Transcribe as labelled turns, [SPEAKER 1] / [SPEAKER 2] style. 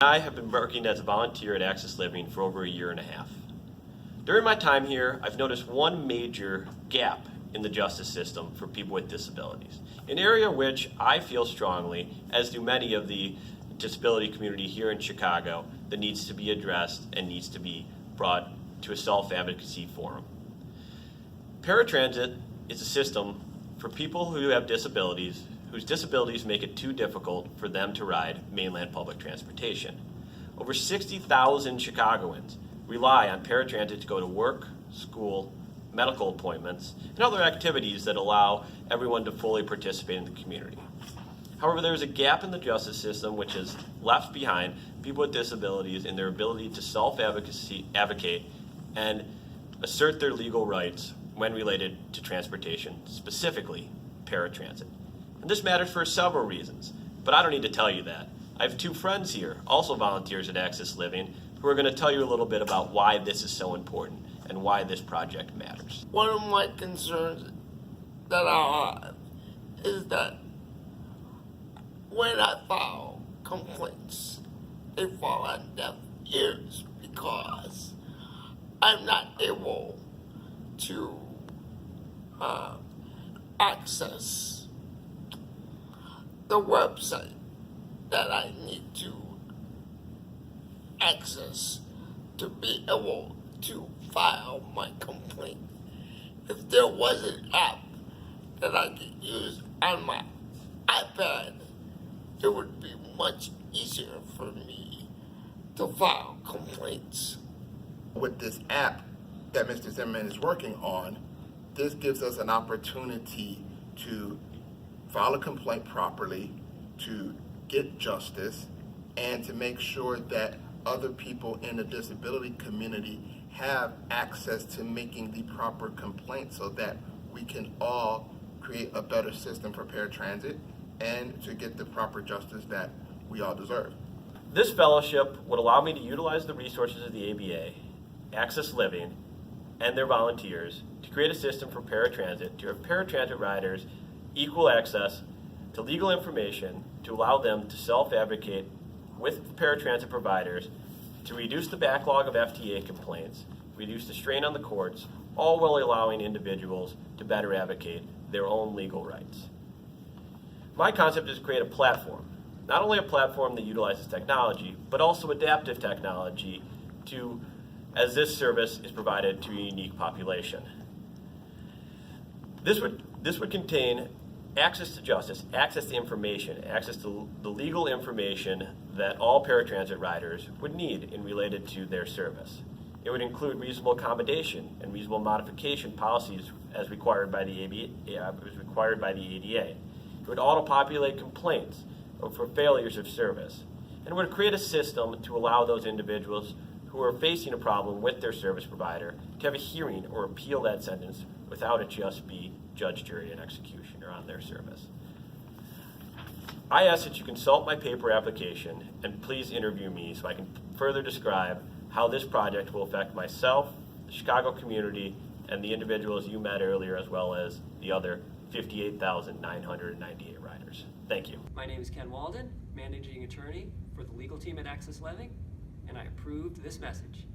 [SPEAKER 1] I have been working as a volunteer at Access Living for over a year and a half. During my time here, I've noticed one major gap in the justice system for people with disabilities, an area which I feel strongly, as do many of the disability community here in Chicago, that needs to be addressed and needs to be brought to a self-advocacy forum. Paratransit is a system for people who have disabilities whose disabilities make it too difficult for them to ride mainland public transportation. Over 60,000 Chicagoans rely on paratransit to go to work, school, medical appointments, and other activities that allow everyone to fully participate in the community. However, there is a gap in the justice system which has left behind people with disabilities in their ability to self-advocate and assert their legal rights when related to transportation, specifically paratransit. And this matters for several reasons, but I don't need to tell you that. I have two friends here, also volunteers at Access Living, who are going to tell you a little bit about why this is so important and why this project matters.
[SPEAKER 2] One of my concerns that I have is that when I file complaints, they fall on deaf ears because I'm not able to access the website that I need to access to be able to file my complaint. If there was an app that I could use on my iPad, it would be much easier for me to file complaints.
[SPEAKER 3] With this app that Mr. Zimmerman is working on, this gives us an opportunity to file a complaint properly, to get justice, and to make sure that other people in the disability community have access to making the proper complaint so that we can all create a better system for paratransit and to get the proper justice that we all deserve.
[SPEAKER 1] This fellowship would allow me to utilize the resources of the ABA, Access Living, and their volunteers to create a system for paratransit, to have paratransit riders equal access to legal information, to allow them to self-advocate with paratransit providers, to reduce the backlog of FTA complaints, reduce the strain on the courts, all while allowing individuals to better advocate their own legal rights. My concept is to create a platform, not only a platform that utilizes technology, but also adaptive technology as this service is provided to a unique population. This would contain access to justice, access to information, access to the legal information that all paratransit riders would need in related to their service. It would include reasonable accommodation and reasonable modification policies as required by the ADA. It would auto-populate complaints for failures of service, and would create a system to allow those individuals who are facing a problem with their service provider to have a hearing or appeal that sentence without it just be judge, jury, and executioner on their service. I ask that you consult my paper application and please interview me so I can further describe how this project will affect myself, the Chicago community, and the individuals you met earlier, as well as the other 58,998 riders. Thank you.
[SPEAKER 4] My name is Ken Walden, Managing Attorney for the legal team at Access Living, and I approved this message.